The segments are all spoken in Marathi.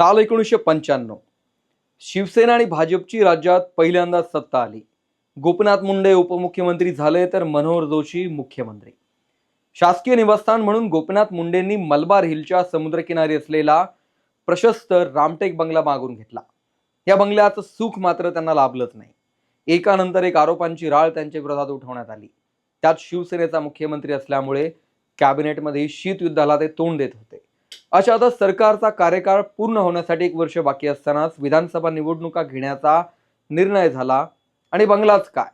साल 1995 शिवसेना आणि भाजपची राज्यात पहिल्यांदा सत्ता आली. गोपीनाथ मुंडे उपमुख्यमंत्री झाले तर मनोहर जोशी मुख्यमंत्री. शासकीय निवासस्थान म्हणून गोपीनाथ मुंडेंनी मलबार हिलच्या समुद्रकिनारी असलेला प्रशस्त रामटेक बंगला मागून घेतला. या बंगल्याचं सुख मात्र त्यांना लाभलंच नाही. एकानंतर एक आरोपांची राळ त्यांच्या विरोधात उठवण्यात आली. त्यात शिवसेनेचा मुख्यमंत्री असल्यामुळे कॅबिनेटमध्ये शीतयुद्धाला ते तोंड देत होते. अशातच सरकारचा कार्यकाळ पूर्ण होण्यासाठी 1 वर्ष बाकी असतानाच विधानसभा निवडणुका घेण्याचा निर्णय झाला आणि बंगलाच काय,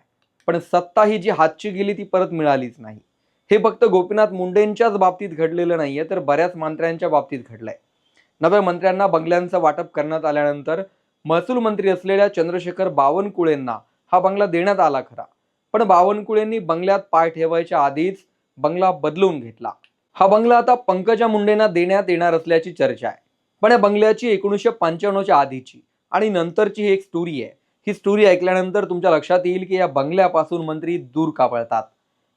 पण सत्ता ही जी हातची गेली ती परत मिळालीच नाही. हे फक्त गोपीनाथ मुंडेंच्याच बाबतीत घडलेलं नाहीये, तर बऱ्याच मंत्र्यांच्या बाबतीत घडलंय. नव्या मंत्र्यांना बंगल्यांचं वाटप करण्यात आल्यानंतर महसूल मंत्री असलेल्या चंद्रशेखर बावनकुळेंना हा बंगला देण्यात आला खरा, पण बावनकुळेंनी बंगल्यात पाय ठेवायच्या आधीच बंगला बदलून घेतला. हा बंगला आता पंकजा मुंडेंना देण्यात येणार असल्याची चर्चा आहे. पण या बंगल्याची 1995च्या आधीची आणि नंतरची ही एक स्टोरी आहे. ही स्टोरी ऐकल्यानंतर तुमच्या लक्षात येईल की या बंगल्यापासून मंत्री दूर का पळतात.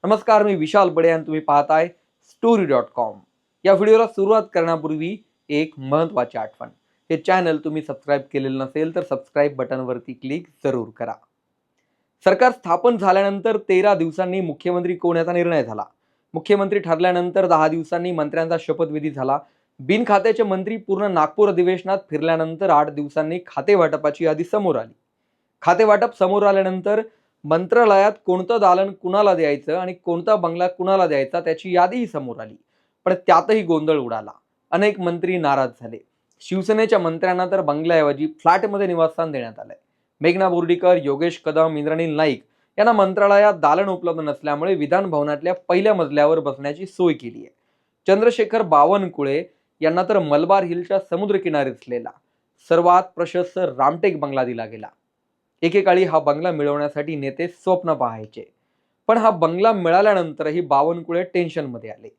नमस्कार, मी विशाल बडे आणि तुम्ही पाहताय story.com. या व्हिडिओला सुरुवात करण्यापूर्वी एक महत्त्वाची आठवण. हे चॅनल तुम्ही सबस्क्राईब केलेलं नसेल तर सबस्क्राईब बटनवरती क्लिक जरूर करा. सरकार स्थापन झाल्यानंतर 13 दिवसांनी मुख्यमंत्री कोण याचा निर्णय झाला. मुख्यमंत्री ठरल्यानंतर 10 दिवसांनी मंत्र्यांचा शपथविधी झाला. बिनखात्याचे मंत्री पूर्ण नागपूर अधिवेशनात फिरल्यानंतर 8 दिवसांनी खाते वाटपाची यादी समोर आली. खाते वाटप समोर आल्यानंतर मंत्रालयात कोणतं दालन कुणाला द्यायचं आणि कोणता बंगला कुणाला द्यायचा त्याची यादीही समोर आली. पण त्यातही गोंधळ उडाला. अनेक मंत्री नाराज झाले. शिवसेनेच्या मंत्र्यांना तर बंगल्याऐवजी फ्लॅटमध्ये निवासस्थान देण्यात आलंय. मेघना बोर्डीकर, योगेश कदम, इंद्रनील नाईक यांना मंत्रालयात दालन उपलब्ध नसल्यामुळे विधान भवनातल्या पहिल्या मजल्यावर बसण्याची सोय केली आहे. चंद्रशेखर बावनकुळे यांना तर मलबार हिलच्या समुद्रकिनारी असलेला सर्वात प्रशस्त रामटेक बंगला दिला गेला. एकेकाळी हा बंगला मिळवण्यासाठी नेते स्वप्न पाहायचे, पण हा बंगला मिळाल्यानंतरही बावनकुळे टेन्शनमध्ये आले.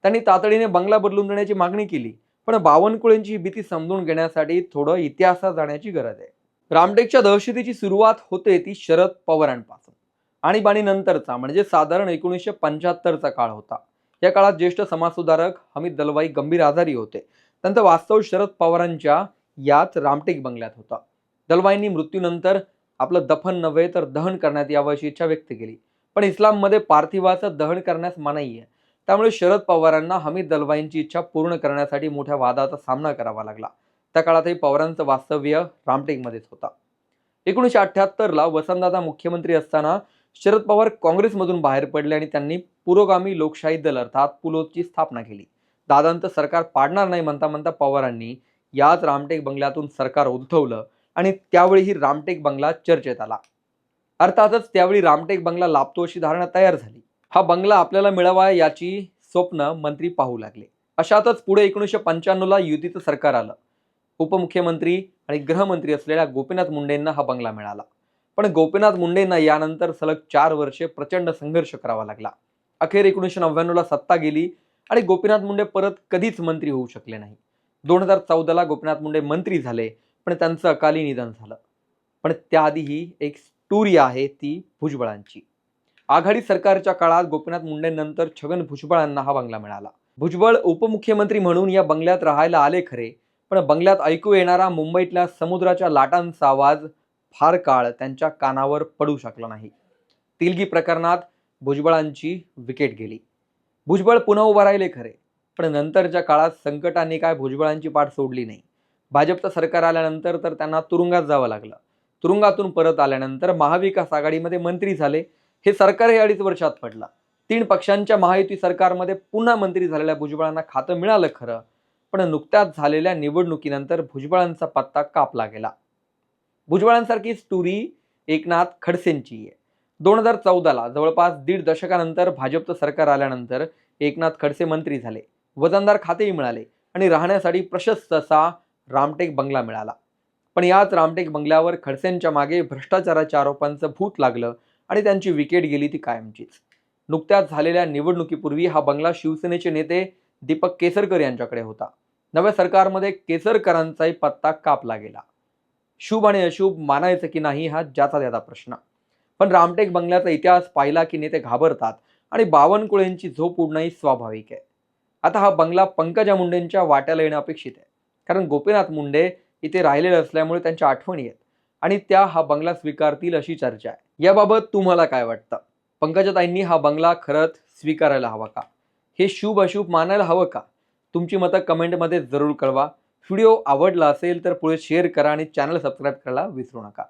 त्यांनी तातडीने बंगला बदलून देण्याची मागणी केली, पण बावनकुळेंची भीती समजून घेण्यासाठी थोडं इतिहासात जाण्याची गरज आहे. रामटेकच्या दहशतीची सुरुवात होते ती शरद पवारांपासून. आणीबाणीनंतरचा म्हणजे साधारण 1975चा काळ होता. या काळात ज्येष्ठ समाजसुधारक हमीद दलवाई गंभीर आजारी होते. त्यांचं वास्तव शरद पवारांच्या याच रामटेक बंगल्यात होता. दलवाईंनी मृत्यूनंतर आपलं दफन नव्हे तर दहन करण्यात यावं अशी इच्छा व्यक्त केली, पण इस्लाममध्ये पार्थिवाचं दहन करण्यास मनाई आहे. त्यामुळे शरद पवारांना हमीद दलवाईंची इच्छा पूर्ण करण्यासाठी मोठ्या वादाचा सामना करावा लागला. त्या काळातही पवारांचं वास्तव्य रामटेकमध्येच होता. 1978ला वसंतदादा मुख्यमंत्री असताना शरद पवार काँग्रेसमधून बाहेर पडले आणि त्यांनी पुरोगामी लोकशाही दल अर्थात पुलोची स्थापना केली. दादांचं सरकार पाडणार नाही म्हणता म्हणता पवारांनी याच रामटेक बंगल्यातून सरकार उलथवलं आणि त्यावेळी ही रामटेक बंगला चर्चेत आला. अर्थातच त्यावेळी रामटेक बंगला लाभतो अशी धारणा तयार झाली. हा बंगला आपल्याला मिळावा याची स्वप्न मंत्री पाहू लागले. अशातच पुढे 1995ला युतीचं सरकार आलं. उपमुख्यमंत्री आणि गृहमंत्री असलेल्या गोपीनाथ मुंडेंना हा बंगला मिळाला. पण गोपीनाथ मुंडेंना यानंतर सलग 4 वर्षे प्रचंड संघर्ष करावा लागला. अखेर 1999ला सत्ता गेली आणि गोपीनाथ मुंडे परत कधीच मंत्री होऊ शकले नाही. 2014ला गोपीनाथ मुंडे मंत्री झाले, पण त्यांचं अकाली निधन झालं. पण त्याआधी ही एक स्टोरी आहे ती भुजबळांची. आघाडी सरकारच्या काळात गोपीनाथ मुंडेंनंतर छगन भुजबळांना हा बंगला मिळाला. भुजबळ उपमुख्यमंत्री म्हणून या बंगल्यात राहायला आले खरे, पण बंगल्यात ऐकू येणारा मुंबईतल्या समुद्राच्या लाटांचा आवाज फार काळ त्यांच्या कानावर पडू शकला नाही. तिलगी प्रकरणात भुजबळांची विकेट गेली. भुजबळ पुन्हा उभा राहिले खरे, पण नंतरच्या काळात संकटांनी काय भुजबळांची पाठ सोडली नाही. भाजपचं सरकार आल्यानंतर तर त्यांना तुरुंगात जावं लागलं. तुरुंगातून परत आल्यानंतर महाविकास आघाडीमध्ये मंत्री झाले. हे सरकारही 2.5 वर्षात पडलं. 3 पक्षांच्या महायुती सरकारमध्ये पुन्हा मंत्री झालेल्या भुजबळांना खातं मिळालं खरं, पण नुकत्याच झालेल्या निवडणुकीनंतर भुजबळांचा पत्ता कापला गेला. भुजबळांसारखी स्टोरी एकनाथ खडसेंची आहे. 2014ला जवळपास 1.5 दशकानंतर भाजपचं सरकार आल्यानंतर एकनाथ खडसे मंत्री झाले. वजनदार खातेही मिळाले आणि राहण्यासाठी प्रशस्त असा रामटेक बंगला मिळाला. पण याच रामटेक बंगल्यावर खडसेंच्या मागे भ्रष्टाचाराच्या आरोपांचं भूत लागलं आणि त्यांची विकेट गेली ती कायमचीच. नुकत्याच झालेल्या निवडणुकीपूर्वी हा बंगला शिवसेनेचे नेते दीपक केसरकर यांच्याकडे होता. नव्या सरकारमध्ये केसरकरांचाही पत्ता कापला गेला. शुभ आणि अशुभ मानायचं की नाही हा ज्याचा त्याचा प्रश्न. पण रामटेक बंगल्याचा इतिहास पाहिला की नेते घाबरतात आणि बावनकुळेंची झोप उडणंही स्वाभाविक आहे. आता हा बंगला पंकजा मुंडेंच्या वाट्याला येणं अपेक्षित आहे, कारण गोपीनाथ मुंडे इथे राहिलेले असल्यामुळे त्यांच्या आठवणी आहेत आणि त्या हा बंगला स्वीकारतील अशी चर्चा आहे. याबाबत तुम्हाला काय वाटतं? पंकजाताईंनी हा बंगला खरंच स्वीकारायला हवा का? हे शुभ अशुभ मानायला हवं का? तुमची मतं कमेंटमध्ये जरूर कळवा. व्हिडिओ आवडला असेल तर पुढे शेअर करा आणि चॅनल सबस्क्राईब करायला विसरू नका.